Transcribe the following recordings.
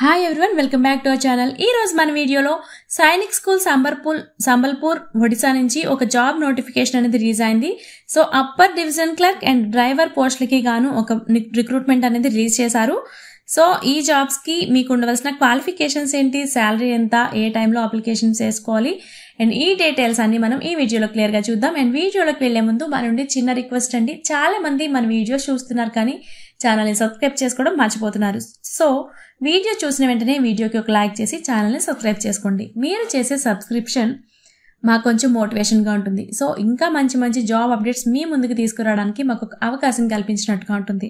Hi everyone, welcome back to our channel. ఈ రోజు మన వీడియోలో సైనిక్ స్కూల్ సంబల్పూర్ ఒడిశా నుంచి ఒక జాబ్ నోటిఫికేషన్ అనేది రిలీజ్ అయింది. So upper division clerk and driver పోస్టులకి గాను ఒక రిక్రూట్మెంట్ అనేది రిలీజ్ చేశారు. సో ఈ జాబ్స్ కి మీకు ఉండవలసిన క్వాలిఫికేషన్స్ ఏంటి, శాలరీ ఎంత, ఏ టైంలో అప్లికేషన్స్ చేసుకోవాలి అండ్ ఈ డీటెయిల్స్ అన్ని మనం ఈ వీడియోలో క్లియర్ గా చూద్దాం. అండ్ వీడియోలోకి వెళ్లే ముందు మన నుండి చిన్న రిక్వెస్ట్ అండి, చాలా మంది మన వీడియోస్ చూస్తున్నారు కానీ ఛానల్ని సబ్స్క్రైబ్ చేసుకోవడం మర్చిపోతున్నారు. సో వీడియో చూసిన వెంటనే వీడియోకి ఒక లైక్ చేసి ఛానల్ని సబ్స్క్రైబ్ చేసుకోండి. మీరు చేసే సబ్స్క్రిప్షన్ మాకు కొంచెం మోటివేషన్గా ఉంటుంది. సో ఇంకా మంచి మంచి జాబ్ అప్డేట్స్ మీ ముందుకు తీసుకురావడానికి మాకు ఒక అవకాశం కల్పించినట్టుగా ఉంటుంది.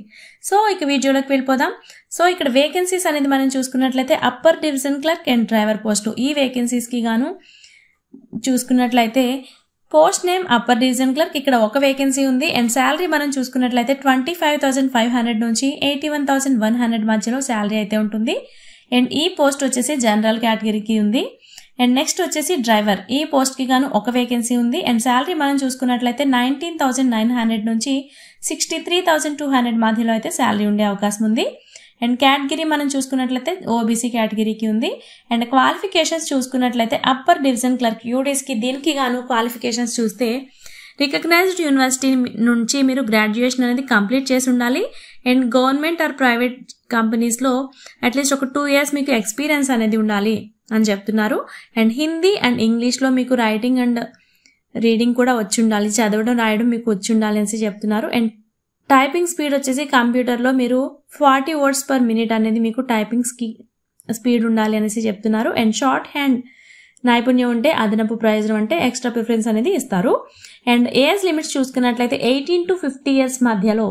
సో ఇక వీడియోలోకి వెళ్ళిపోదాం. సో ఇక్కడ వేకెన్సీస్ అనేది మనం చూసుకున్నట్లయితే upper division clerk and driver post, ఈ వేకెన్సీస్కి గాను చూసుకున్నట్లయితే post name upper division clerk, ఇక్కడ ఒక వేకెన్సీ ఉంది. అండ్ శాలరీ మనం చూసుకున్నట్లయితే 25,500 నుంచి 81,100 మధ్యలో శాలరీ అయితే ఉంటుంది. అండ్ ఈ పోస్ట్ వచ్చేసి జనరల్ కేటగిరీకి ఉంది. అండ్ నెక్స్ట్ వచ్చేసి డ్రైవర్, ఈ పోస్ట్కి గాను ఒక వేకెన్సీ ఉంది. అండ్ శాలరీ మనం చూసుకున్నట్లయితే 19,900 నుంచి 63,200 మధ్యలో అయితే శాలరీ ఉండే అవకాశం ఉంది. అండ్ కేటగిరీ మనం చూసుకున్నట్లయితే ఓబీసీ కేటగిరీకి ఉంది. అండ్ క్వాలిఫికేషన్స్ చూసుకున్నట్లయితే అప్పర్ డివిజన్ క్లర్క్ యూడీస్కి దీనికి గాను క్వాలిఫికేషన్స్ చూస్తే రికగ్నైజ్డ్ యూనివర్సిటీ నుంచి మీరు గ్రాడ్యుయేషన్ అనేది కంప్లీట్ చేసి ఉండాలి. అండ్ గవర్నమెంట్ ఆర్ ప్రైవేట్ కంపెనీస్లో అట్లీస్ట్ ఒక 2 years మీకు ఎక్స్పీరియన్స్ అనేది ఉండాలి అని చెప్తున్నారు. అండ్ హిందీ అండ్ ఇంగ్లీష్లో మీకు రైటింగ్ అండ్ రీడింగ్ కూడా వచ్చి ఉండాలి, చదవడం రాయడం మీకు వచ్చి ఉండాలి అని చెప్తున్నారు. అండ్ టైపింగ్ స్పీడ్ వచ్చేసి కంప్యూటర్లో మీరు 40 words per minute అనేది మీకు టైపింగ్ స్పీడ్ ఉండాలి అనేసి చెప్తున్నారు. అండ్ షార్ట్ హ్యాండ్ నైపుణ్యం ఉంటే అదనపు ప్రయోజనం అంటే ఎక్స్ట్రా ప్రిఫరెన్స్ అనేది ఇస్తారు. అండ్ ఏజ్ లిమిట్స్ చూసుకున్నట్లయితే 18 to 50 years మధ్యలో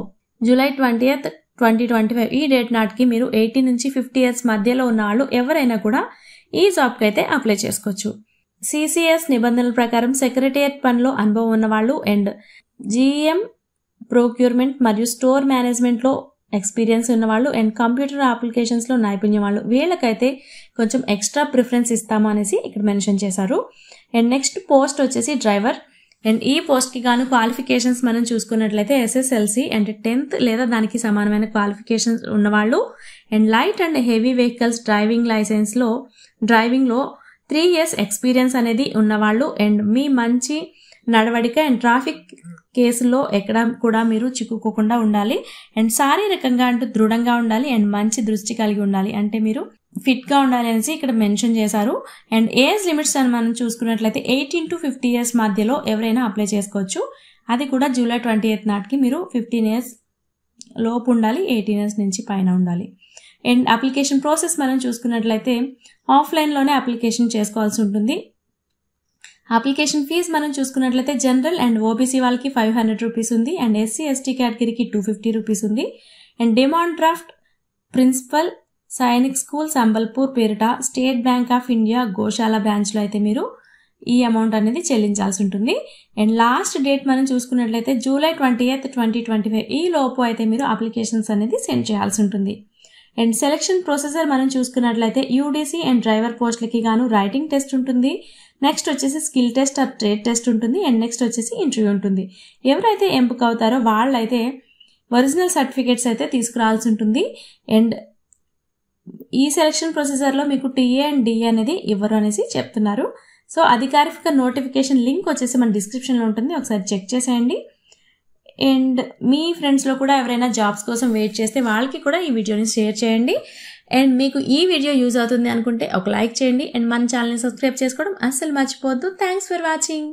July 20th, 2025 ఈ డేట్ నాటికి మీరు 18 నుంచి 50 years మధ్యలో ఉన్న వాళ్ళు ఎవరైనా కూడా ఈ జాబ్కి అయితే అప్లై చేసుకోవచ్చు. సిసిఎస్ నిబంధనల ప్రకారం సెక్రటేరియట్ పనిలో అనుభవం ఉన్నవాళ్ళు అండ్ జిఎం ప్రొక్యూర్మెంట్ మరియు స్టోర్ మేనేజ్మెంట్లో ఎక్స్పీరియన్స్ ఉన్నవాళ్ళు అండ్ కంప్యూటర్ అప్లికేషన్స్లో నైపుణ్యం వాళ్ళు, వీళ్ళకైతే కొంచెం ఎక్స్ట్రా ప్రిఫరెన్స్ ఇస్తాము అనేసి ఇక్కడ మెన్షన్ చేశారు. అండ్ నెక్స్ట్ పోస్ట్ వచ్చేసి డ్రైవర్. అండ్ ఈ పోస్ట్కి గాను క్వాలిఫికేషన్స్ మనం చూసుకున్నట్లయితే ఎస్ఎస్ఎల్సి అండ్ 10th లేదా దానికి సమానమైన క్వాలిఫికేషన్స్ ఉన్నవాళ్ళు and light and heavy vehicles డ్రైవింగ్లో 3 years ఎక్స్పీరియన్స్ అనేది ఉన్నవాళ్ళు అండ్ మీ మంచి నడవడిక అండ్ ట్రాఫిక్ కేసుల్లో ఎక్కడ కూడా మీరు చిక్కుకోకుండా ఉండాలి. అండ్ శారీరకంగా అంటూ దృఢంగా ఉండాలి అండ్ మంచి దృష్టి కలిగి ఉండాలి, అంటే మీరు ఫిట్గా ఉండాలి అనేసి ఇక్కడ మెన్షన్ చేశారు. అండ్ ఏజ్ లిమిట్స్ అని మనం చూసుకున్నట్లయితే 18 to 50 years మధ్యలో ఎవరైనా అప్లై చేసుకోవచ్చు. అది కూడా July 20th నాటికి మీరు 15 years లోపు ఉండాలి, 18 years నుంచి పైన ఉండాలి. అండ్ అప్లికేషన్ ప్రాసెస్ మనం చూసుకున్నట్లయితే ఆఫ్లైన్లోనే అప్లికేషన్ చేసుకోవాల్సి ఉంటుంది. అప్లికేషన్ ఫీజ్ మనం చూసుకున్నట్లయితే జనరల్ అండ్ ఓబీసీ వాళ్ళకి 500 రూపీస్ ఉంది. అండ్ ఎస్సీ ఎస్టీ కేటగిరీకి 250 రూపీస్ ఉంది. And demand draft principal Sainik school Sambalpur పేరిట స్టేట్ బ్యాంక్ ఆఫ్ ఇండియా గోశాల బ్రాంచ్లో అయితే మీరు ఈ అమౌంట్ అనేది చెల్లించాల్సి ఉంటుంది. అండ్ లాస్ట్ డేట్ మనం చూసుకున్నట్లయితే July 20th, 2025 ఈ లోపు అయితే మీరు అప్లికేషన్స్ అనేది సెండ్ చేయాల్సి ఉంటుంది. అండ్ సెలక్షన్ ప్రొసీజర్ మనం చూసుకున్నట్లయితే యూడీసీ అండ్ డ్రైవర్ పోస్టులకి గాను రైటింగ్ టెస్ట్ ఉంటుంది. నెక్స్ట్ వచ్చేసి skill test are trade test ఉంటుంది. అండ్ నెక్స్ట్ వచ్చేసి ఇంటర్వ్యూ ఉంటుంది. ఎవరైతే ఎంపిక అవుతారో వాళ్ళైతే ఒరిజినల్ సర్టిఫికేట్స్ అయితే తీసుకురావాల్సి ఉంటుంది. అండ్ ఈ సెలక్షన్ ప్రొసీజర్లో మీకు టీఏ అండ్ డిఏ అనేది ఇవ్వరు అనేసి చెప్తున్నారు. సో అధికారిక నోటిఫికేషన్ లింక్ వచ్చేసి మన డిస్క్రిప్షన్లో ఉంటుంది, ఒకసారి చెక్ చేసేయండి. అండ్ మీ ఫ్రెండ్స్లో కూడా ఎవరైనా జాబ్స్ కోసం వెయిట్ చేస్తే వాళ్ళకి కూడా ఈ వీడియోని షేర్ చేయండి. అండ్ మీకు ఈ వీడియో యూజ్ అవుతుంది అనుకుంటే ఒక లైక్ చేయండి. అండ్ మన ఛానల్ని సబ్స్క్రైబ్ చేసుకోవడం అస్సలు మర్చిపోవద్దు. Thanks for watching.